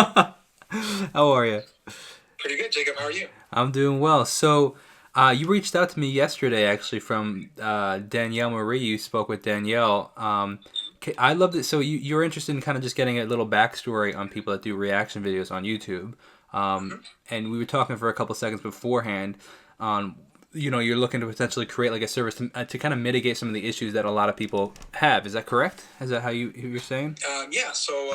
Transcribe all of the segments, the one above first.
How are you? Pretty good, Jacob. How are you? I'm doing well. So, you reached out to me yesterday, actually, from Danielle Marie. You spoke with Danielle. I loved it. So, you're interested in kind of just getting a little backstory on people that do reaction videos on YouTube. hmm And we were talking for a couple seconds beforehand on, you're looking to potentially create like a service to kind of mitigate some of the issues that a lot of people have. Is that correct? Is that how you're saying? Yeah, so,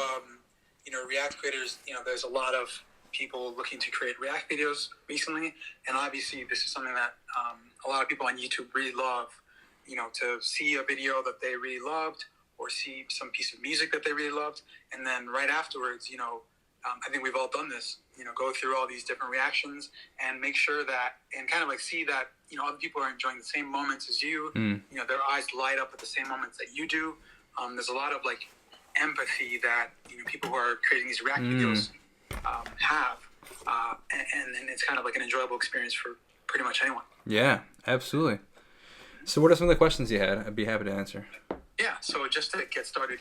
React creators, there's a lot of people looking to create React videos recently. And obviously, this is something that a lot of people on YouTube really love, to see a video that they really loved or see some piece of music that they really loved. And then right afterwards, I think we've all done this, go through all these different reactions and make sure that, and kind of like see that, other people are enjoying the same moments as you, Mm. their eyes light up at the same moments that you do. There's a lot of like empathy that, people who are creating these React videos have. And it's kind of like an enjoyable experience for pretty much anyone. Yeah, absolutely. So, what are some of the questions you had? I'd be happy to answer. Yeah, so just to get started,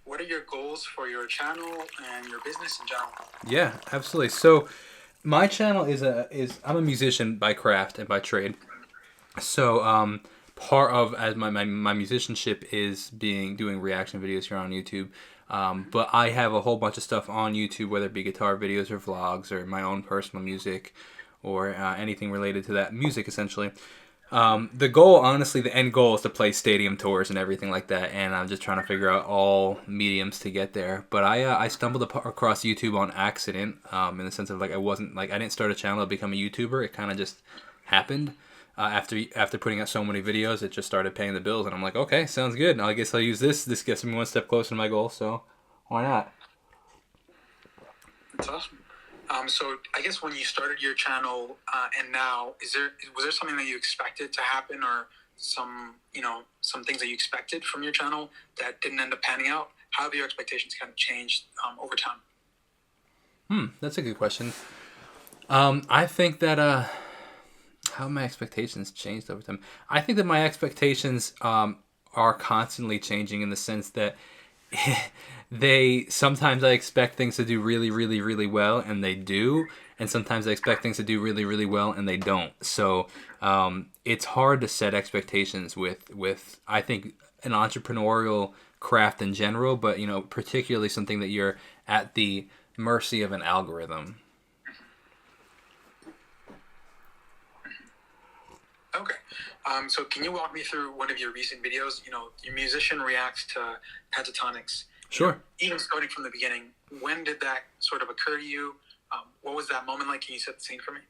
what are your goals for your channel and your business in general? Yeah, absolutely. So my channel is I'm a musician by craft and by trade. So part of as my musicianship is doing reaction videos here on YouTube. But I have a whole bunch of stuff on YouTube, whether it be guitar videos or vlogs or my own personal music or anything related to that music essentially. The goal, honestly, the end goal is to play stadium tours and everything like that, and I'm just trying to figure out all mediums to get there. But I stumbled across YouTube on accident, in the sense of like I didn't start a channel to become a YouTuber. It kind of just happened. After putting out so many videos, it just started paying the bills, and I'm like, okay, sounds good. I guess I'll use this. This gets me one step closer to my goal, so why not? That's awesome. So I guess when you started your channel and now, was there something that you expected to happen, or some things that you expected from your channel that didn't end up panning out? How have your expectations kind of changed over time? That's a good question. I think that how have my expectations changed over time? I think that my expectations are constantly changing in the sense that they sometimes I expect things to do really, really, really well, and they do, and sometimes I expect things to do really, really well, and they don't. So it's hard to set expectations with I think an entrepreneurial craft in general, but particularly something that you're at the mercy of an algorithm. Okay. So can you walk me through one of your recent videos? Your musician reacts to pentatonics. Sure. Even starting from the beginning, when did that sort of occur to you? What was that moment like? Can you set the scene for me?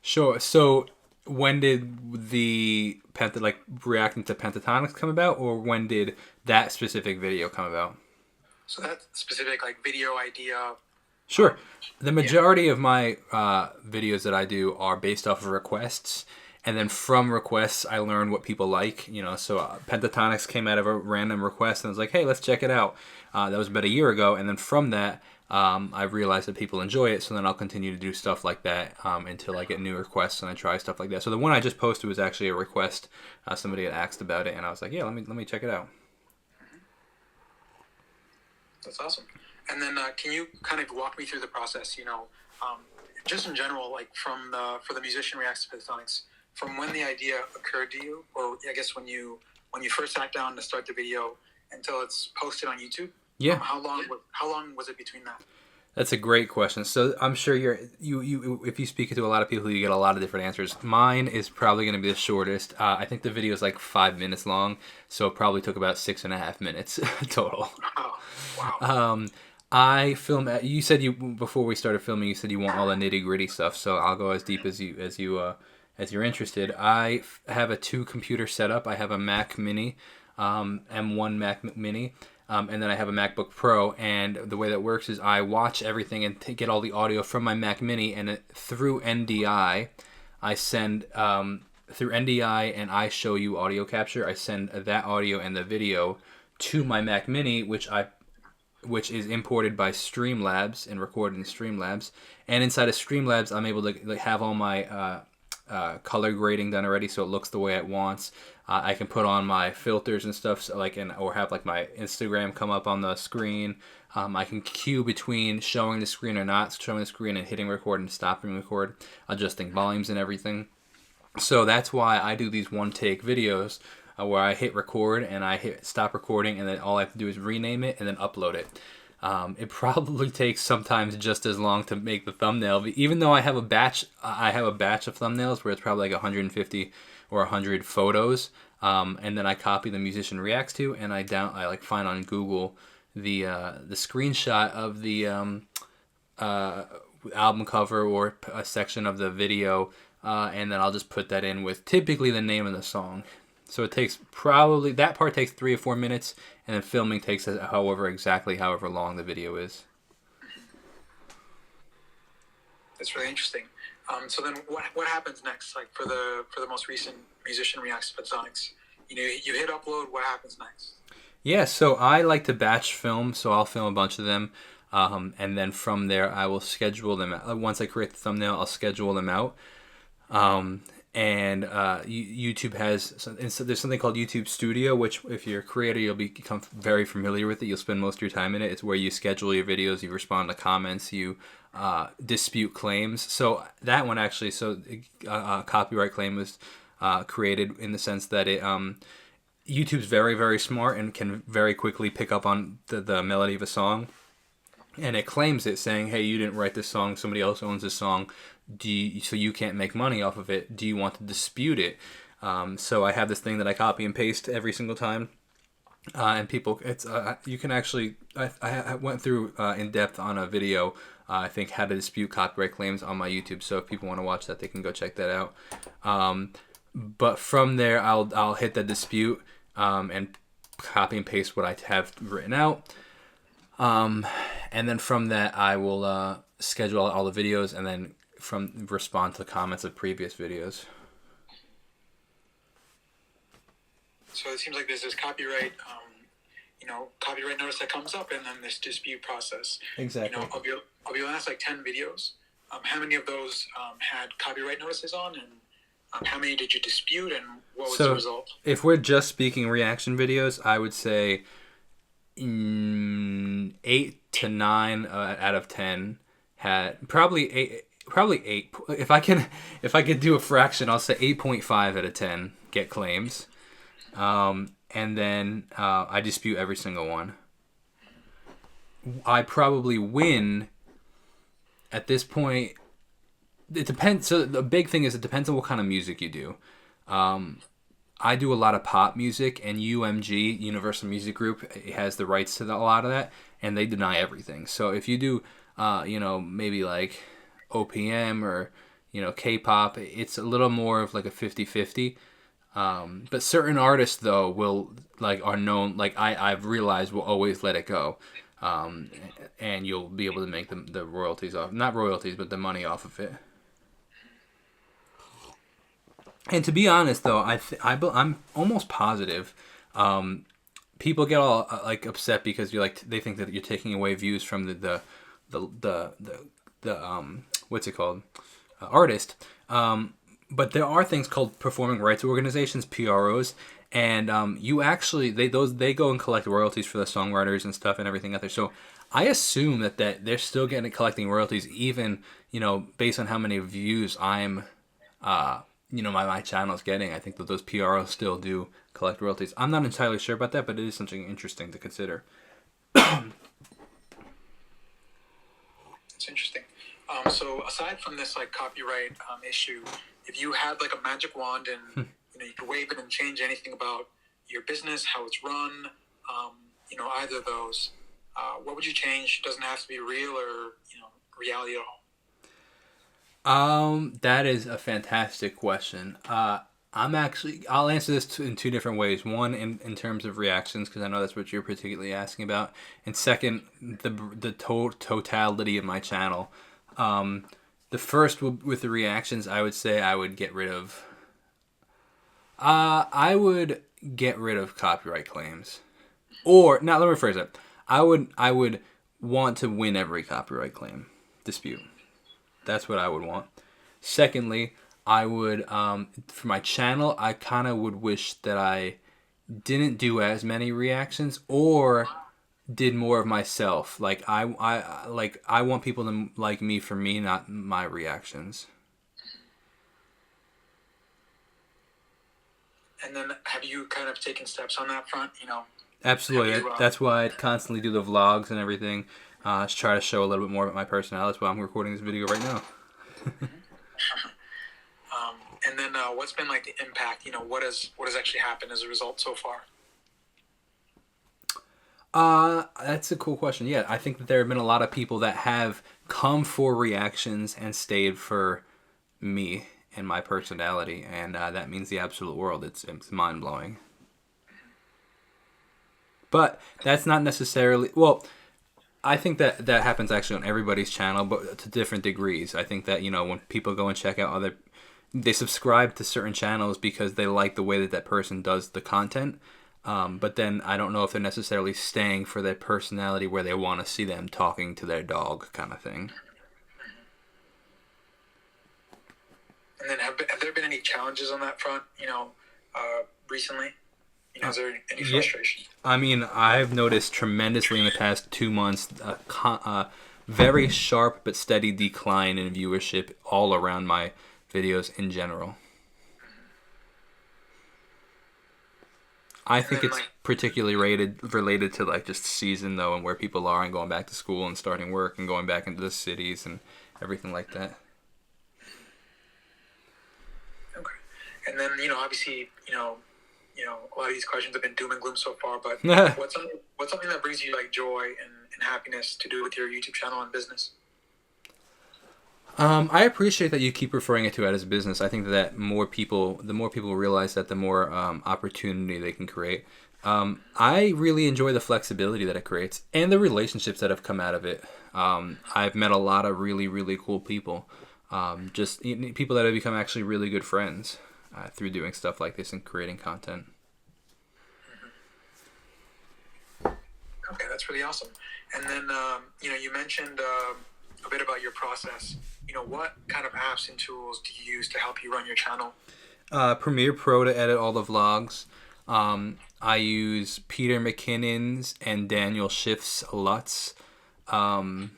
Sure. So when did the like reacting to pentatonics come about, or when did that specific video come about? So that specific like video idea. Sure. The Yeah. majority of my videos that I do are based off of requests, and then from requests, I learn what people like. So pentatonics came out of a random request, and I was like, "Hey, let's check it out." That was about a year ago, and then from that, I realized that people enjoy it. So then I'll continue to do stuff like that until I get new requests and I try stuff like that. So the one I just posted was actually a request. Somebody had asked about it, and I was like, "Yeah, let me check it out." That's awesome. And then can you kind of walk me through the process? Just in general, like for the musician reacts to pentatonics, from when the idea occurred to you, or I guess when you first sat down to start the video until it's posted on YouTube. Yeah. How long was it between that? That's a great question. So I'm sure you if you speak to a lot of people, you get a lot of different answers. Mine is probably going to be the shortest. I think the video is like 5 minutes long, so it probably took about 6.5 minutes total. Oh, wow. I film. You said you before we started filming. You said you want all the nitty gritty stuff, so I'll go as deep as you're interested. Have a two computer setup. I have a Mac Mini, M1 Mac Mini. And then I have a MacBook Pro, and the way that works is I watch everything and get all the audio from my Mac Mini, and through NDI, I send through NDI and I show you audio capture. I send that audio and the video to my Mac Mini, which is imported by Streamlabs and recorded in Streamlabs. And inside of Streamlabs, I'm able to have all my color grading done already, so it looks the way it wants. I can put on my filters and stuff, so or have like my Instagram come up on the screen. I can cue between showing the screen or not showing the screen and hitting record and stopping record, adjusting volumes and everything. So that's why I do these one take videos where I hit record and I hit stop recording, and then all I have to do is rename it and then upload it. It probably takes sometimes just as long to make the thumbnail, even though I have a batch of thumbnails where it's probably like 150 or 100 photos, and then I copy the musician reacts to, and I like find on Google the screenshot of the album cover or a section of the video, and then I'll just put that in with typically the name of the song. So it takes that part takes 3 or 4 minutes, and then filming takes however long the video is. That's really interesting. So then what happens next? Like for the most recent musician reacts to songs, you hit upload. What happens next? Yeah, so I like to batch film, so I'll film a bunch of them, and then from there I will schedule them. Once I create the thumbnail, I'll schedule them out. And YouTube has there's something called YouTube Studio, which if you're a creator, you'll become very familiar with it. You'll spend most of your time in it. It's where you schedule your videos, you respond to comments, you dispute claims. So that one actually, a copyright claim was created in the sense that YouTube's very, very smart and can very quickly pick up on the melody of a song, and it claims it, saying, hey, you didn't write this song, somebody else owns this song, so you can't make money off of it. Do you want to dispute it? So I have this thing that I copy and paste every single time, and people, you can actually, I went through in depth on a video, I think, how to dispute copyright claims on my YouTube. So if people want to watch that, they can go check that out. But from there, I'll hit the dispute and copy and paste what I have written out. And then from that, I will schedule all the videos, and then respond to the comments of previous videos. So it seems like there's this copyright notice that comes up, and then this dispute process. Exactly. Of your last 10 videos, how many of those had copyright notices on, and how many did you dispute, and what was the result? If we're just speaking reaction videos, I would say 8 to 9 out of 10 had probably 8. If I could do a fraction, I'll say 8.5 out of 10 get claims, and then I dispute every single one. I probably win at this point. It depends. So the big thing is it depends on what kind of music you do. I do a lot of pop music, and UMG, Universal Music Group, has the rights to a lot of that, and they deny everything. So if you do, maybe like OPM or K-pop, it's a little more of like a 50-50. But certain artists though are known, I've realized, will always let it go, and you'll be able to make the royalties off, not royalties, but the money off of it. And to be honest though, I'm almost positive people get all upset because they think that you're taking away views from the what's it called, artist. But there are things called performing rights organizations, PROs, and you actually they go and collect royalties for the songwriters and stuff and everything out there. So I assume that they're still collecting royalties, even based on how many views I'm my channel is getting. I think that those PROs still do collect royalties. I'm not entirely sure about that, but it is something interesting to consider. It's interesting. So aside from this copyright issue, if you had a magic wand and you could wave it and change anything about your business, how it's run, either of those, what would you change? It doesn't have to be real or reality at all. That is a fantastic question. I'll answer this in two different ways. One, in terms of reactions, because I know that's what you're particularly asking about. And second, the totality of my channel. The first, with the reactions, I would say I would get rid of... I would get rid of copyright claims. Or, let me rephrase it. I would want to win every copyright claim dispute. That's what I would want. Secondly, I would, for my channel, I kind of would wish that I didn't do as many reactions or did more of myself. Like I want people to like me for me, not my reactions. And then have you kind of taken steps on that front? Absolutely. Have you, That's why I constantly do the vlogs and everything. To try to show a little bit more about my personality. That's why I'm recording this video right now. and then what's been like the impact? What has actually happened as a result so far? That's a cool question. Yeah, I think that there have been a lot of people that have come for reactions and stayed for me and my personality, and that means the absolute world. It's mind blowing. But that's not necessarily well. I think that that happens actually on everybody's channel, but to different degrees. I think that when people go and check out they subscribe to certain channels because they like the way that that person does the content. But then I don't know if they're necessarily staying for their personality where they want to see them talking to their dog kind of thing. And then have there been any challenges on that front, recently? Is there any frustration? I mean, I've noticed tremendously in the past 2 months a very sharp but steady decline in viewership all around my videos in general. I think it's particularly related to like just season though, and where people are and going back to school and starting work and going back into the cities and everything like that. Okay. And then obviously a lot of these questions have been doom and gloom so far, but what's something that brings you like joy and happiness to do with your YouTube channel and business? I appreciate that you keep referring to it as a business. I think that the more people realize that, the more opportunity they can create. I really enjoy the flexibility that it creates and the relationships that have come out of it. I've met a lot of really, really cool people. Just people that have become actually really good friends through doing stuff like this and creating content. Okay, that's really awesome. And then, you mentioned a bit about your process. What kind of apps and tools do you use to help you run your channel? Premiere Pro to edit all the vlogs. I use Peter McKinnon's and Daniel Schiff's LUTs to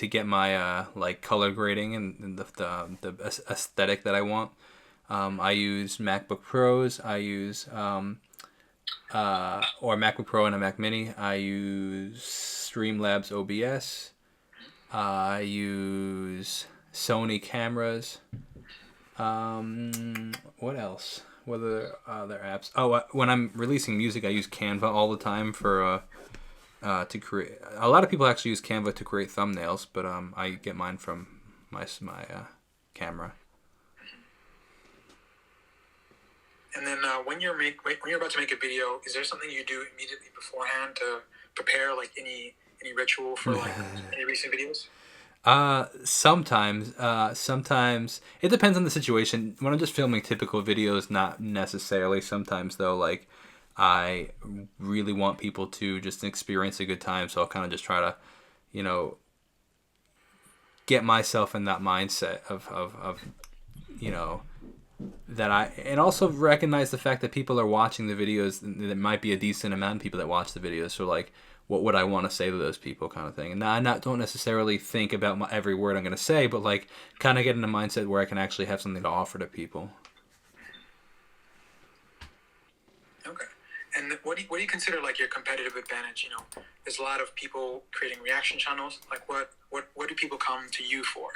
get my like color grading and the aesthetic that I want. I use MacBook Pros. I use or MacBook Pro and a Mac Mini. I use Streamlabs OBS. I use Sony cameras. What else? What are other apps? Oh, when I'm releasing music, I use Canva all the time for to create. A lot of people actually use Canva to create thumbnails, but I get mine from my camera. And then when you're about to make a video, is there something you do immediately beforehand to prepare, like any ritual for like any recent videos? Sometimes it depends on the situation. When I'm just filming typical videos, not necessarily. Sometimes though, like I really want people to just experience a good time, so I'll kind of just try to, get myself in that mindset of that and also recognize the fact that people are watching the videos. There might be a decent amount of people that watch the videos, so like, what would I want to say to those people, kind of thing. And I don't necessarily think about every word I'm going to say, but like kind of get in a mindset where I can actually have something to offer to people. Okay. And what do you consider like your competitive advantage? There's a lot of people creating reaction channels. Like what do people come to you for?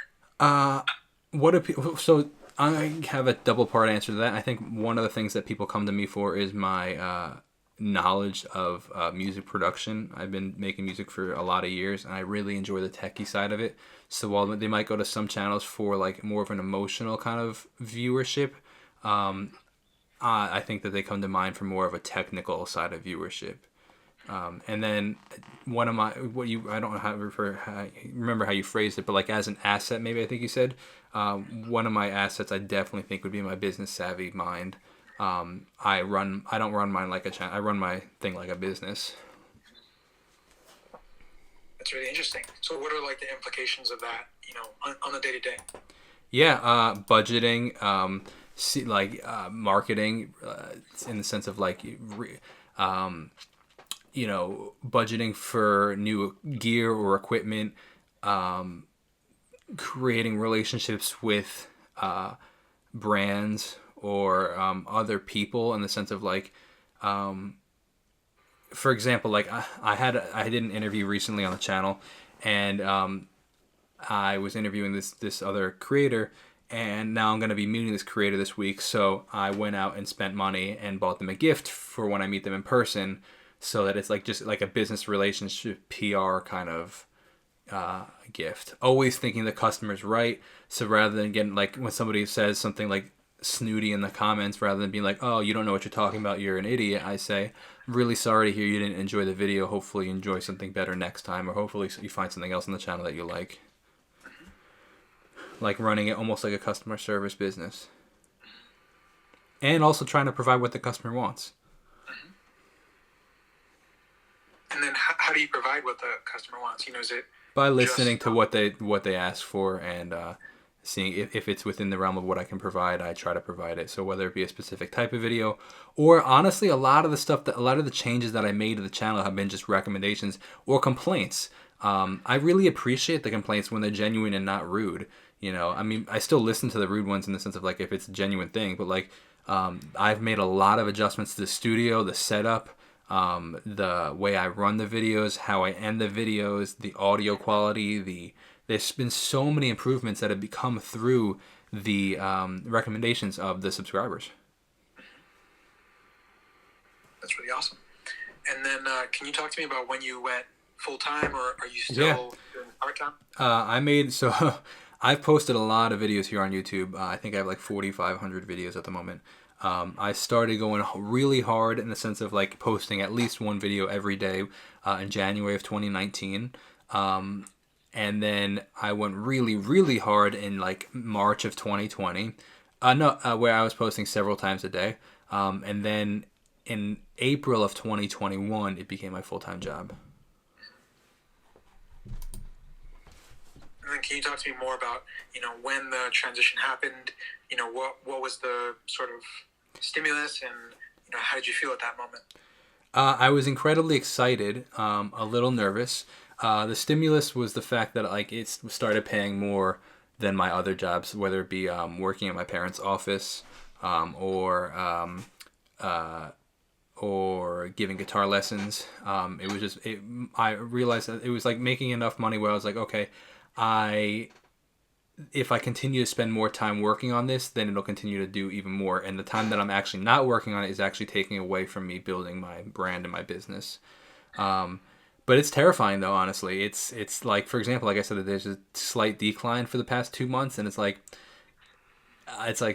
What do people? So I have a double part answer to that. I think one of the things that people come to me for is my knowledge of music production. I've been making music for a lot of years, and I really enjoy the techie side of it. So while they might go to some channels for like more of an emotional kind of viewership, I think that they come to mind for more of a technical side of viewership. And then one of my I don't know how to remember how you phrased it, but like as an asset, maybe I think you said one of my assets I definitely think would be my business savvy mind. I don't run mine like a channel. I run my thing like a business. That's really interesting. So what are like the implications of that, on the day to day? Yeah, budgeting, marketing, in the sense of like, um, budgeting for new gear or equipment, um, creating relationships with brands or other people, in the sense of like, um, for example, like I did an interview recently on the channel, and I was interviewing this other creator, and now I'm going to be meeting this creator this week. So I went out and spent money and bought them a gift for when I meet them in person, so that it's like just like a business relationship PR kind of gift. Always thinking the customer's right. So rather than getting like when somebody says something like snooty in the comments, rather than being like, "Oh, you don't know what you're talking about, you're an idiot," I say, "Really sorry to hear you didn't enjoy the video. Hopefully you enjoy something better next time, or hopefully you find something else on the channel that you like." Like running it almost like a customer service business. And also trying to provide what the customer wants. And then how do you provide what the customer wants? Is it by listening just, to what they ask for, and seeing if it's within the realm of what I can provide. I try to provide it. So whether it be a specific type of video, or honestly, a lot of the changes that I made to the channel have been just recommendations or complaints. I really appreciate the complaints when they're genuine and not rude. I mean, I still listen to the rude ones in the sense of like if it's a genuine thing, but like I've made a lot of adjustments to the studio, the setup, the way I run the videos, how I end the videos, the audio quality. There's been so many improvements that have become through the recommendations of the subscribers. That's really awesome. And then can you talk to me about when you went full time, or are you still doing part time? I've posted a lot of videos here on YouTube. I think I have like 4,500 videos at the moment. I started going really hard in the sense of like posting at least one video every day in January of 2019. And then I went really, really hard in like March of 2020. Where I was posting several times a day. And then in April of 2021, it became my full-time job. And then can you talk to me more about, when the transition happened, what was the sort of stimulus, and, how did you feel at that moment? I was incredibly excited, a little nervous. The stimulus was the fact that like it started paying more than my other jobs, whether it be working at my parents' office, or giving guitar lessons. I realized that it was like making enough money where I was like, okay, if I continue to spend more time working on this, then it'll continue to do even more. And the time that I'm actually not working on it is actually taking away from me building my brand and my business. But it's terrifying though, honestly. It's like, for example, like I said, there's a slight decline for the past 2 months, and it's like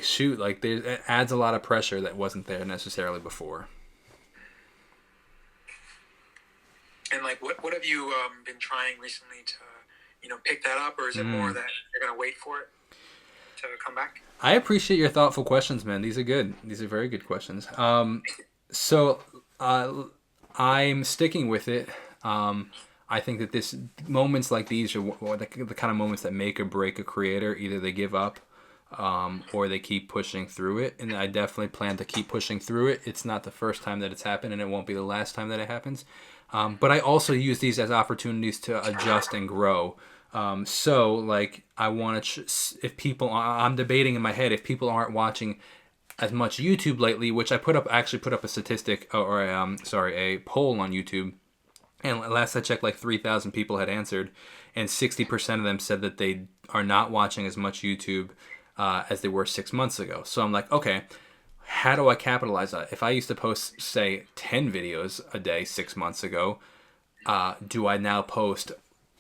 shoot, like it adds a lot of pressure that wasn't there necessarily before. And like, what have you been trying recently to, pick that up, or is it more that you're gonna wait for it to come back? I appreciate your thoughtful questions, man. These are good. These are very good questions. So I'm sticking with it. I think that moments like these are the kind of moments that make or break a creator. Either they give up, or they keep pushing through it. And I definitely plan to keep pushing through it. It's not the first time that it's happened, and it won't be the last time that it happens. But I also use these as opportunities to adjust and grow. So like I want to, if people, I'm debating in my head, if people aren't watching as much YouTube lately, which I actually put up a statistic or a poll on YouTube. And last I checked, like 3,000 people had answered, and 60% of them said that they are not watching as much YouTube as they were 6 months ago. So I'm like, okay, how do I capitalize on it? If I used to post, say, 10 videos a day 6 months ago, do I now post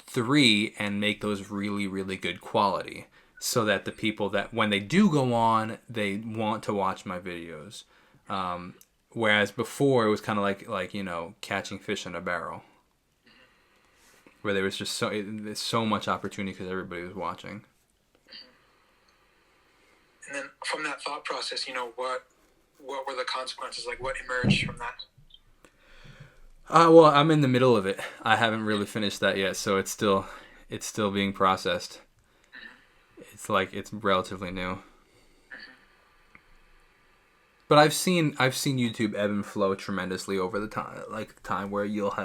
3 and make those really, really good quality, so that the people that when they do go on, they want to watch my videos? Whereas before it was kind of like catching fish in a barrel, where there was just there's so much opportunity because everybody was watching. And then from that thought process, what were the consequences? Like, what emerged from that? Well, I'm in the middle of it. I haven't really finished that yet, so it's still being processed. it's relatively new. But I've seen YouTube ebb and flow tremendously over the time where you'll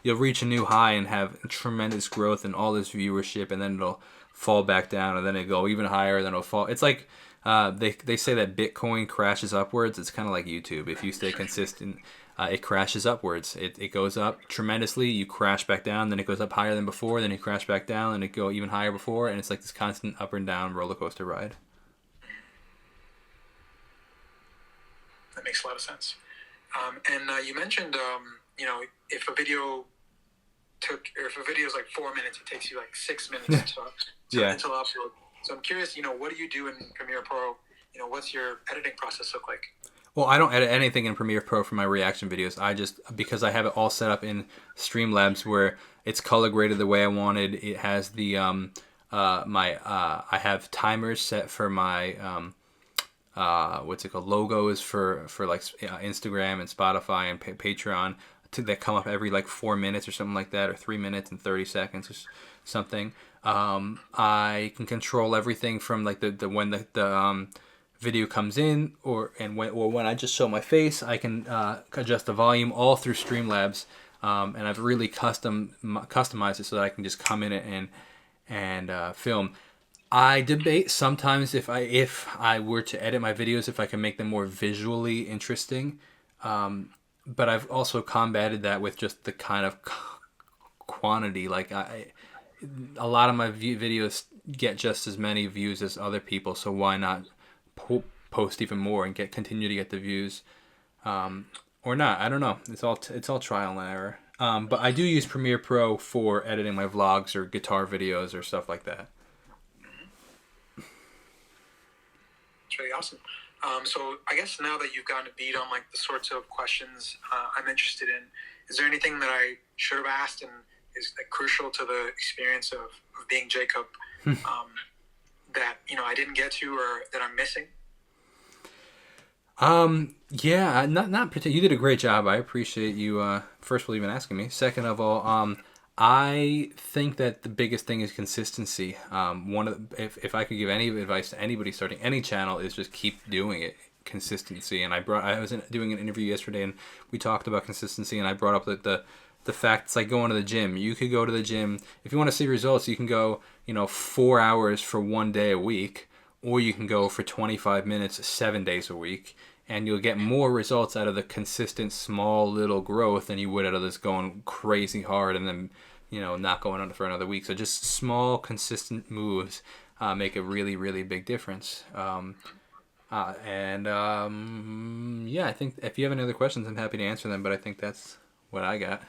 reach a new high and have tremendous growth and all this viewership, and then it'll fall back down, and then it'll go even higher, then it'll fall. It's like they say that Bitcoin crashes upwards. It's kind of like YouTube. If you stay consistent, it crashes upwards. It goes up tremendously. You crash back down, then it goes up higher than before. Then you crash back down, and it go even higher before, and it's like this constant up and down roller coaster ride. That makes a lot of sense. And you mentioned, if a video is like 4 minutes, it takes you like 6 minutes to upload. So I'm curious, what do you do in Premiere Pro? What's your editing process look like? Well, I don't edit anything in Premiere Pro for my reaction videos. Because I have it all set up in Streamlabs where it's color graded the way I wanted. It has the I have timers set for my what's it called, logos for like Instagram and Spotify and Patreon that come up every like 4 minutes or something like that, or 3 minutes and 30 seconds or something. I can control everything from like the when the video comes in, or when I just show my face, I can adjust the volume all through Streamlabs, and I've really customized it so that I can just come in and film. I debate sometimes if I were to edit my videos, if I can make them more visually interesting, but I've also combated that with just the kind of quantity. Like a lot of my videos get just as many views as other people, so why not post even more and continue to get the views, or not? I don't know. It's all trial and error. But I do use Premiere Pro for editing my vlogs or guitar videos or stuff like that. It's really awesome. So I guess now that you've gotten a beat on like the sorts of questions I'm interested in, is there anything that I should have asked and is like crucial to the experience of being Jacob that I didn't get to, or that I'm missing? Yeah, not particularly. You did a great job. I appreciate you first of all even asking me. Second of all, I think that the biggest thing is consistency. If I could give any advice to anybody starting any channel, is just keep doing it. Consistency. And I was doing an interview yesterday, and we talked about consistency, and I brought up the fact it's like going to the gym. You could go to the gym if you want to see results. You can go 4 hours for 1 day a week, or you can go for 25 minutes 7 days a week, and you'll get more results out of the consistent small little growth than you would out of this going crazy hard and then not going on for another week. So just small consistent moves make a really, really big difference. I think if you have any other questions, I'm happy to answer them, but I think that's what I got.